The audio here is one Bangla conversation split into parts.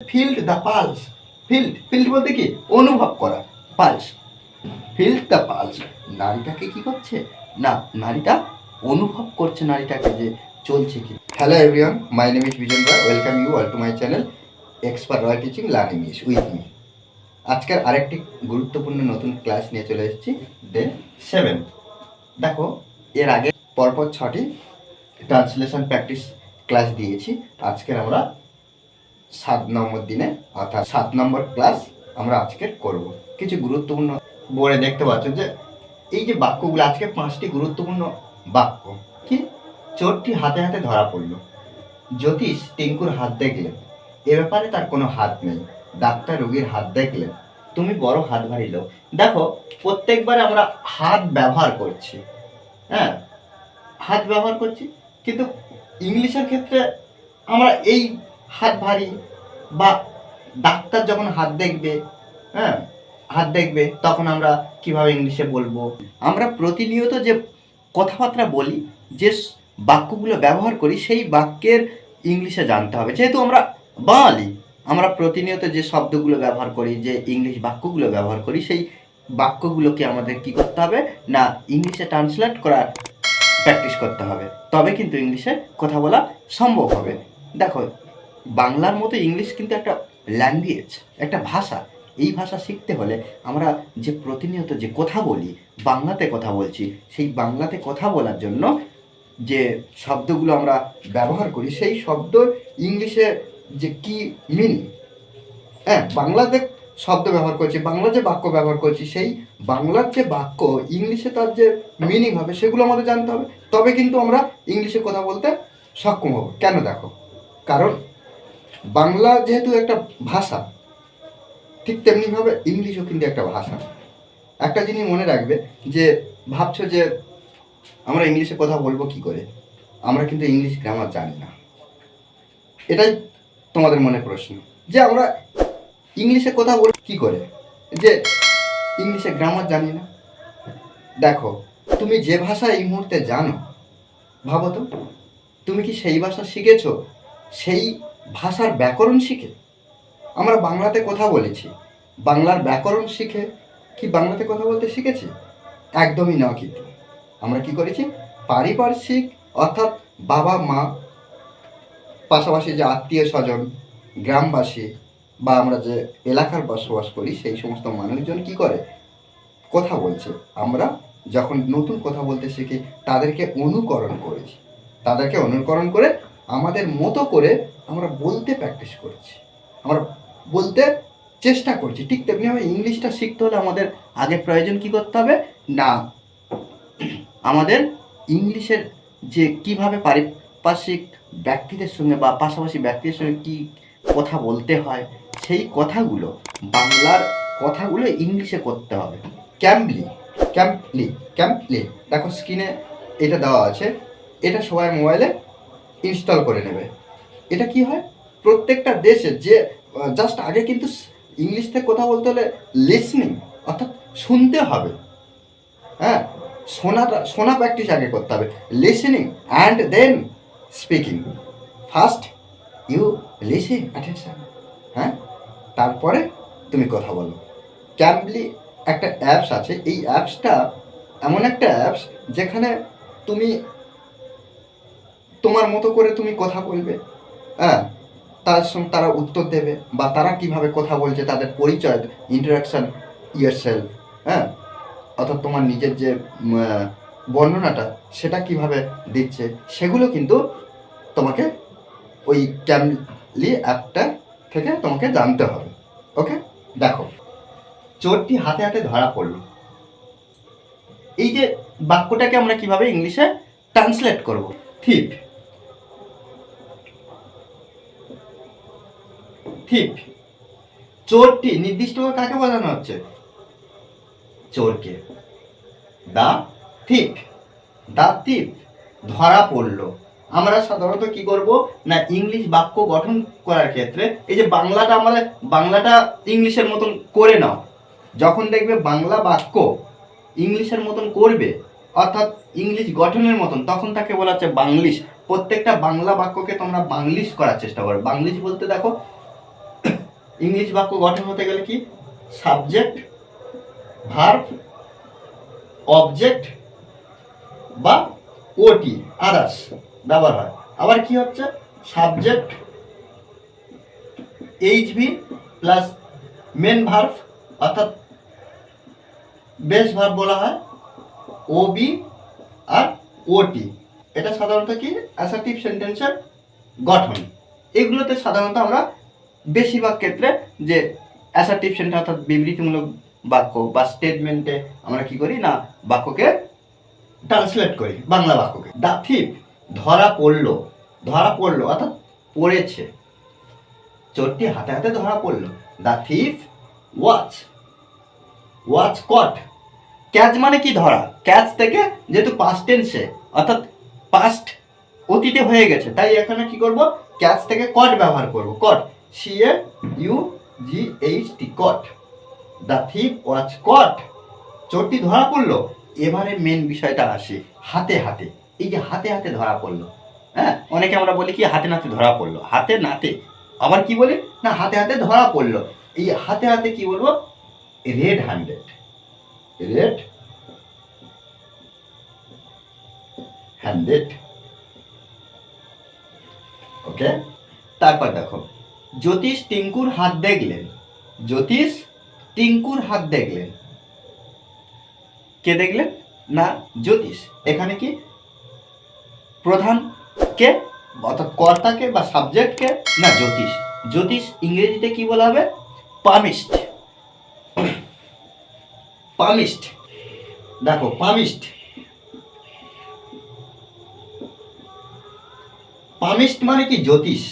Field the pulse. ফিল্ড বলতে কি? অনুভব করা। Pulse, feel the pulse. নারীটাকে কি করছে? না, নারীটা অনুভব করছে নারীটাকে যে চলছে কি। Hello everyone, my name is Bijon Roy. Welcome you all to my channel expert Roy teaching learn English with me. আজকের আরেকটি গুরুত্বপূর্ণ নতুন ক্লাস নিয়ে চলে এসেছি, ডে 7। দেখো, এর আগে পরপর 6টি ট্রান্সলেশন প্র্যাকটিস ক্লাস দিয়েছি। আজকের আমরা 7 নম্বর দিনে, অর্থাৎ 7 নম্বর ক্লাস আমরা আজকে করব। কিছু গুরুত্বপূর্ণ বোর্ডে দেখতে পাচ্ছ যে এই যে বাক্যগুলো, আজকে 5টি গুরুত্বপূর্ণ বাক্য। কি? চোরটি হাতে হাতে ধরা পড়ল। জ্যোতিষ টিঙ্কুর হাত দেখলেন, এ ব্যাপারে তার কোনো হাত নেই। ডাক্তার রোগীর হাত দেখলেন, তুমি বড় হাত ভারী লোক। দেখো, প্রত্যেকবার আমরা হাত ব্যবহার করছি, হ্যাঁ, হাত ব্যবহার করছি, কিন্তু ইংলিশের ক্ষেত্রে আমরা এই হাত ভারী বা ডাক্তার যখন হাত দেখবে, হ্যাঁ, হাত দেখবে, তখন আমরা কিভাবে ইংলিশে বলবো? আমরা প্রতিনিয়ত যে কথাবার্তা বলি, যে বাক্যগুলো ব্যবহার করি, সেই বাক্যের ইংলিশে জানতে হবে। যেহেতু আমরা বাঙালি, আমরা প্রতিনিয়ত যে শব্দগুলো ব্যবহার করি, যে ইংলিশ বাক্যগুলো ব্যবহার করি, সেই বাক্যগুলোকে আমাদের কি করতে হবে? না, ইংলিশে ট্রান্সলেট করার প্র্যাকটিস করতে হবে, তবে কিন্তু ইংলিশে কথা বলা সম্ভব হবে। দেখো, বাংলার মতো ইংলিশ কিন্তু একটা ল্যাঙ্গুয়েজ, একটা ভাষা। এই ভাষা শিখতে হলে আমরা যে প্রতিনিয়ত যে কথা বলি, বাংলাতে কথা বলছি, সেই বাংলাতে কথা বলার জন্য যে শব্দগুলো আমরা ব্যবহার করি, সেই শব্দ ইংলিশে যে কি মিনিং, হ্যাঁ, বাংলাতে শব্দ ব্যবহার করছি, বাংলা যে বাক্য ব্যবহার করছি, সেই বাংলার যে বাক্য ইংলিশে তার যে মিনিং হবে, সেগুলো আমাদের জানতে হবে, তবে কিন্তু আমরা ইংলিশে কথা বলতে সক্ষম হব। কেন? দেখো, কারণ বাংলা যেহেতু একটা ভাষা, ঠিক তেমনিভাবে ইংলিশও কিন্তু একটা ভাষা। একটা জিনিস মনে রাখবে, যে ভাবছো যে আমরা ইংলিশে কথা বলবো কি করে, আমরা কিন্তু ইংলিশ গ্রামার জানি না। এটাই তোমাদের মনে প্রশ্ন, যে আমরা ইংলিশে কথা বলবো কি করে, যে ইংলিশে গ্রামার জানি না। দেখো, তুমি যে ভাষা এই মুহূর্তে জানো, ভাবো তো, তুমি কি সেই ভাষা শিখেছো সেই ভাষার ব্যাকরণ শিখে? আমরা বাংলাতে কথা বলেছি, বাংলার ব্যাকরণ শিখে কি বাংলাতে কথা বলতে শিখেছি? একদমই না। কিন্তু আমরা কি করেছি? পারিপার্শ্বিক, অর্থাৎ বাবা মা, পাশাপাশি যে আত্মীয় স্বজন, গ্রামবাসী, বা আমরা যে এলাকার বসবাস করি, সেই সমস্ত মানুষজন কি করে? কথা বলছে। আমরা যখন নতুন কথা বলতে শিখি, তাদেরকে অনুকরণ করেছি, তাদেরকে অনুকরণ করে আমাদের মতো করে আমরা বলতে প্র্যাকটিস করছি, আমরা বলতে চেষ্টা করছি। ঠিক তেমনিভাবে ইংলিশটা শিখতে হলে আমাদের আগে প্রয়োজন কি করতে হবে? না, আমাদের ইংলিশের যে কিভাবে পারিপার্শ্বিক ব্যক্তিদের সঙ্গে বা পাশাপাশি ব্যক্তিদের সঙ্গে কি কথা বলতে হয়, সেই কথাগুলো, বাংলার কথাগুলো ইংলিশে করতে হবে। ক্যাম্পলি দেখো, স্ক্রিনে এটা দেওয়া আছে, এটা সবাই মোবাইলে ইনস্টল করে নেবে। এটা কি হয়? প্রত্যেকটা দেশে যে জাস্ট আগে কিন্তু ইংলিশ থেকে কথা বলতে হলে লিসনিং, অর্থাৎ শুনতে হবে, হ্যাঁ, শোনা প্র্যাকটিস আগে করতে হবে। Listening and then speaking. First you listen attention, হ্যাঁ, তারপরে তুমি কথা বলো। ক্যাম্বলি একটা অ্যাপস আছে। এই অ্যাপসটা এমন একটা অ্যাপস যেখানে তুমি তোমার মতো করে তুমি কথা বলবে, হ্যাঁ, তার সঙ্গে তারা উত্তর দেবে, বা তারা কিভাবে কথা বলছে, তাদের পরিচয়, ইন্টারাকশান ইয়ারসেলফ, হ্যাঁ, অর্থাৎ তোমার নিজের যে বর্ণনাটা, সেটা কিভাবে দিচ্ছে, সেগুলো কিন্তু তোমাকে ওই ক্যাম্বলি অ্যাপটা থেকে তোমাকে জানতে হবে। ওকে, দেখো, চোরটি হাতে হাতে ধরা পড়ল। এই যে বাক্যটাকে আমরা কিভাবে ইংলিশে ট্রান্সলেট করব? থিপ, চোরটি নির্দিষ্টভাবে কাকে বোঝানো হচ্ছে? চোরকে। দা থিপ ধরা পড়ল। আমরা সাধারণত কি করব না, ইংলিশ বাক্য গঠন করার ক্ষেত্রে এই যে বাংলাটা ইংলিশের মতন করে নাও। যখন দেখবে বাংলা বাক্য ইংলিশের মতন করবে, অর্থাৎ ইংলিশ গঠনের মতন, তখন তাকে বলা হচ্ছে বাংলিশ। প্রত্যেকটা বাংলা বাক্যকে তোমরা বাংলিশ করার চেষ্টা করো। বাংলিশ বলতে দেখো, ইংলিশ বাক্য গঠন হতে গেলে কি সাবজেক্ট, ভার্ব, অবজেক্ট বা ওটি আদার্স ব্যবহার হয়। আবার কি হচ্ছে সাবজেক্ট এইচভি প্লাস মেন ভার্ব অর্থাৎ বেস ভার্ব বলা হয়, ওবি আর ওটি। এটা সাধারণত কি অ্যাসার্টিভ সেন্টেন্সের গঠন। এগুলোতে সাধারণত আমরা বেশিরভাগ ক্ষেত্রে যে অ্যাসার্টিভ সেন্টেন্স অর্থাৎ বিবৃতিমূলক বাক্য বা স্টেটমেন্টে আমরা কি করি না বাক্যকে ট্রান্সলেট করি বাংলা বাক্যকে। দ্য থিপ ধরা পড়লো, ধরা পড়লো অর্থাৎ পড়েছে, চোরটি হাতে হাতে ধরা পড়লো। The thief was caught. Catch মানে কি ধরা, ক্যাচ থেকে যেহেতু পাস্ট টেন্সে অর্থাৎ পাস্ট অতীতে হয়ে গেছে তাই এখানে কি করব ক্যাচ থেকে কট ব্যবহার করব। Caught CAUGHT caught. The thief was caught, চোরটি ধরা পড়লো। এবারে মেন বিষয়টা আসে হাতে হাতে। এই যে হাতে হাতে ধরা পড়লো, হ্যাঁ অনেকে আমরা বলি কি হাতে নাতে ধরা পড়লো, হাতে নাতে আবার কি বলি না হাতে হাতে ধরা পড়লো। এই হাতে হাতে কি বলবো রেড হ্যান্ডেড, রেড হ্যান্ডেড। ওকে, তারপর দেখো জ্যোতিষ টিঙ্কুর হাত দেখলেন, জ্যোতিষ টিঙ্কুর হাত দেখলেন। কে দেখলেন না জ্যোতিষ। এখানে কি প্রধান কে অর্থাৎ কর্তাকে বা সাবজেক্টকে না জ্যোতিষ। জ্যোতিষ ইংরেজিতে কি বলা হবে পামিস্ট, পামিস্ট। দেখো পামিস্ট, পামিস্ট মানে কি জ্যোতিষ,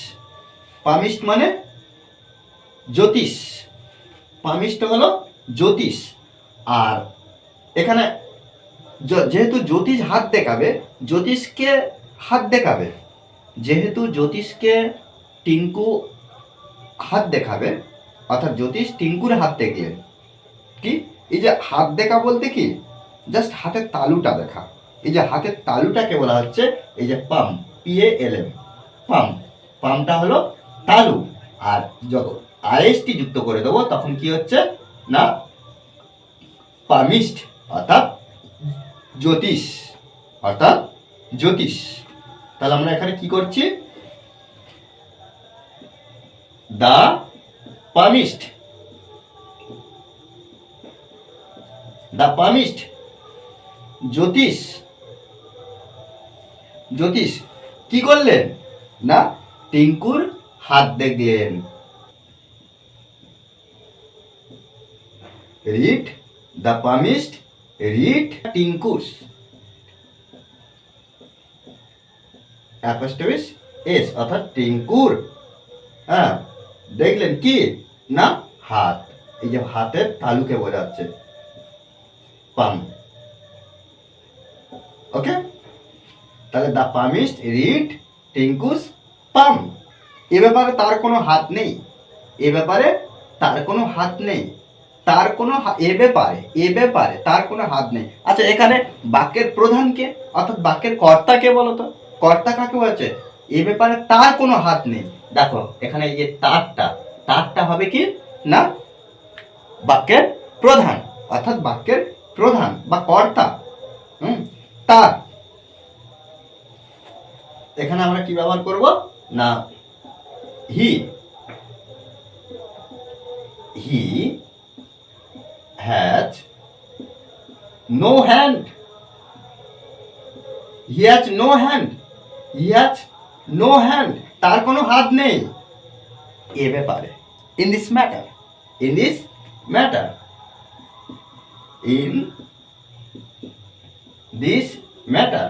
পামিস্ট মানে জ্যোতিষ, পামিস্ট হলো জ্যোতিষ। আর এখানে যেহেতু জ্যোতিষ হাত দেখাবে, জ্যোতিষকে হাত দেখাবে, যেহেতু জ্যোতিষকে টিঙ্কু হাত দেখাবে অর্থাৎ জ্যোতিষ টিঙ্কুর হাত দেখলেন। কি এই যে হাত দেখা বলতে কি জাস্ট হাতের তালুটা দেখা। এই যে হাতের তালুটাকে বলা হচ্ছে এই যে পাম, PALM, পাম। পামটা হলো তালু। আর যখন IST যুক্ত করে দেবো তখন কি হচ্ছে না পামিস্ট অর্থাৎ জ্যোতিষ, অর্থাৎ জ্যোতিষ। তাহলে আমরা এখানে কি করছি দা পামিস্ট, দা পামিস্ট জ্যোতিষ, জ্যোতিষ কি করলেন না টিঙ্কুর হাত দেখলেন। Read the palmist read Tinku's apostrophe S অর্থাৎ টিঙ্কুর হ্যাঁ দেখলেন কি না হাত। এই যে হাতের তালুকে বোঝাচ্ছে পাম। ওকে, তাহলে দ্য পামিস্ট রিড টিঙ্কুস পাম। এ ব্যাপারে তার কোনো হাত নেই, এ ব্যাপারে তার কোনো হাত নেই, তার কোনো এ ব্যাপারে তার কোনো হাত নেই। আচ্ছা এখানে বাক্যের প্রধানকে অর্থাৎ বাক্যের কর্তাকে বলো তো, কর্তা কাকে বলছে এ ব্যাপারে তার কোনো হাত নেই। দেখো এখানে এই যে তারটা হবে কি না বাক্যের প্রধান অর্থাৎ বাক্যের প্রধান বা কর্তা। তার এখানে আমরা কি ব্যবহার করব না he has no hand, he has no hand, he has no hand তার কোনো হাত নেই এ ব্যাপারে। In this matter, in this matter, in this matter.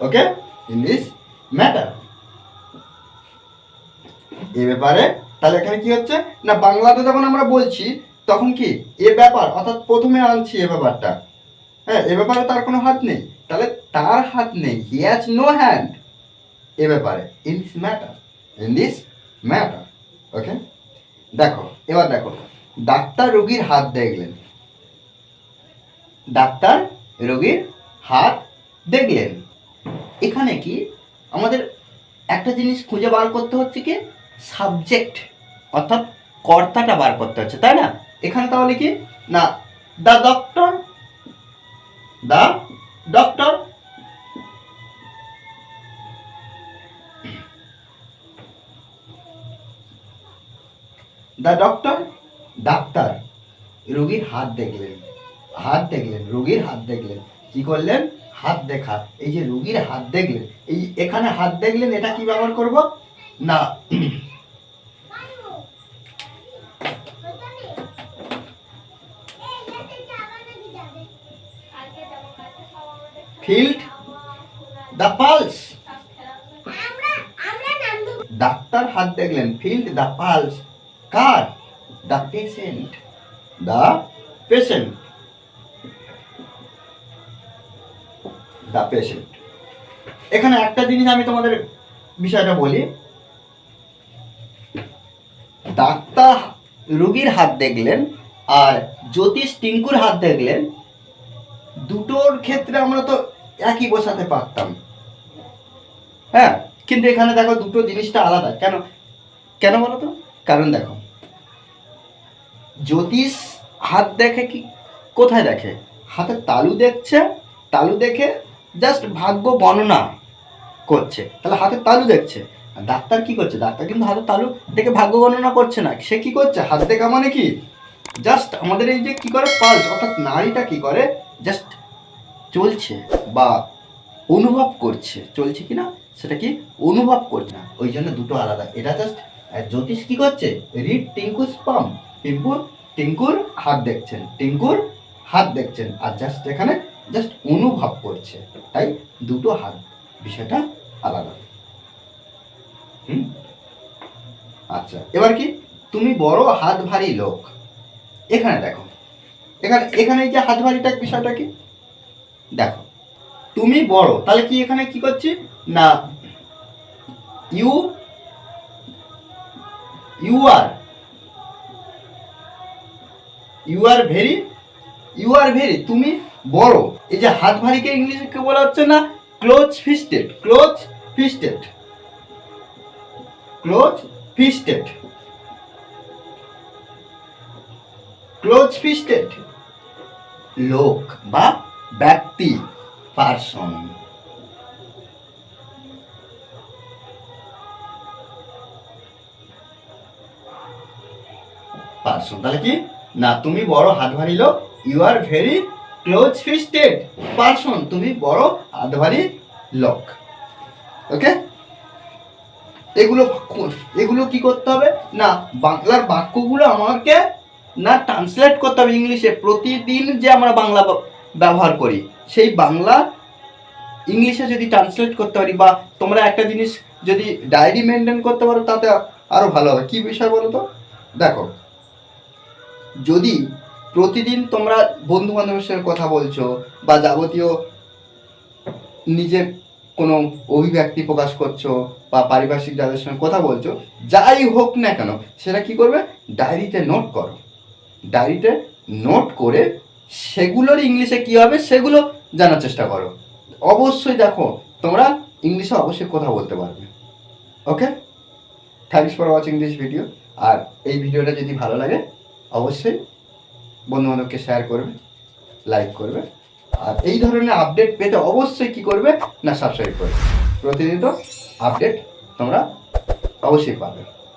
Okay, in this matter এ ব্যাপারে। তাহলে এখানে কি হচ্ছে না বাংলাতে যখন আমরা বলছি তখন কি এ ব্যাপার অর্থাৎ প্রথমে আনছি এ ব্যাপারটা, হ্যাঁ এ ব্যাপারে তার কোনো হাত নেই, তাহলে তার হাত নেই হি হ্যাজ নো হ্যান্ড এ ব্যাপারে। In this matter, in this matter. Okay, দেখো এবার দেখো ডাক্তার রোগীর হাত দেখলেন, ডাক্তার রোগীর হাত দেখলেন। এখানে কি আমাদের একটা জিনিস খুঁজে বার করতে হচ্ছে কি সাবজেক্ট অর্থাৎ কর্তাটা বার করতে হচ্ছে, তাই না? এখানে তাহলে কি না, the doctor, the doctor, the doctor, doctor রোগীর হাত দেখলেন, হাত দেখলেন, রোগীর হাত দেখলেন, কি করলেন? হাত দেখা। এই যে রোগীর হাত দেখলেন, এই এখানে হাত দেখলেন, এটা কি ব্যবহার করব না, ফিল্ড দ্য পালস। ডাক্তার হাত দেখলেন, field the pulse car? The patient, the patient, the patient. এখানে একটা জিনিস আমি তোমাদের বিষয়টা বলি, ডাক্তার রোগীর হাত দেখলেন আর জ্যোতিষ টিঙ্কুর হাত দেখলেন, দুটোর ক্ষেত্রে আমরা তো একই বোঝাতে পারতাম, হ্যাঁ, কিন্তু এখানে দেখো দুটো জিনিসটা আলাদা। কেন কেন বলো তো? কারণ দেখো, জ্যোতিষ হাত দেখে কি, কোথায় দেখে? হাতের তালু দেখছে, তালু দেখে জাস্ট ভাগ্য গণনা করছে, তাহলে হাতের তালু দেখছে। আর ডাক্তার কি করছে? ডাক্তার কিন্তু হাতের তালু দেখে ভাগ্য গণনা করছে না, সে কি করছে? হাত দেখা মানে কি, জাস্ট আমাদের এই যে কি করে পালস অর্থাৎ নাড়িটা কি করে, জাস্ট চলছে বা অনুভব করছে, চলছে কি না সেটা কি অনুভব করছে না, ওই জন্য দুটো আলাদা। এটা জাস্ট জ্যোতিষ কি করছে? রিড টিঙ্কুস পাম, টিঙ্কুর হাত দেখছেন, টিঙ্কুর হাত দেখছেন, আর জাস্ট এখানে জাস্ট অনুভব করছে, তাই দুটো হাত, বিষয়টা আলাদা। আচ্ছা, এবার কি, তুমি বড় হাত ভারী লোক। এখানে দেখো, এখানে এই যে হাত ভারীটা বিষয়টা কি দেখো, তুমি বড়, তাহলে কি এখানে কি করছি না, ইউ আর ভেরি, তুমি বড়। এই যে হাত ভারীকে ইংলিশে কি বলা হচ্ছে না, close fisted, close fisted, close fisted, close fisted লোক বা ব্যক্তি, পার্সন। পার্সন, তাহলে কি না, তুমি বড় হাত ভারী লোক, you are very close fisted person, তুমি বড় হাত ভারী লোক। ওকে, এগুলো কি করতে হবে না, বাংলার বাক্যগুলো আমাকে না ট্রান্সলেট করতে হবে ইংলিশে। প্রতিদিন যে আমরা বাংলা ব্যবহার করি, সেই বাংলা ইংলিশে যদি ট্রান্সলেট করতে পারি, বা তোমরা একটা জিনিস যদি ডায়েরি মেনটেন করতে পারো, তাতে আরো ভালো হবে। কি বিষয় বলো তো? দেখো, যদি প্রতিদিন তোমরা বন্ধু বান্ধবের সঙ্গে কথা বলছো বা যাবতীয় নিজের কোনো অভিব্যক্তি প্রকাশ করছো বা পারিপার্শ্বিক যাদের সঙ্গে কথা বলছো, যাই হোক না কেন, সেটা কি করবে? ডায়েরিতে নোট করো। ডায়েরিতে নোট করে সেগুলোর ইংলিশে কি হবে সেগুলো জানার চেষ্টা করো। অবশ্যই দেখো, তোমরা ইংলিশে অবশ্যই কথা বলতে পারবে। Okay, thanks for watching this video. আর এই ভিডিওটা যদি ভালো লাগে অবশ্যই বন্ধুবান্ধবকে শেয়ার করবে, লাইক করবে। আর এই ধরনের আপডেট পেতে অবশ্যই কি করবে না, সাবস্ক্রাইব করবে। প্রতিনিয়ত আপডেট তোমরা অবশ্যই পাবে।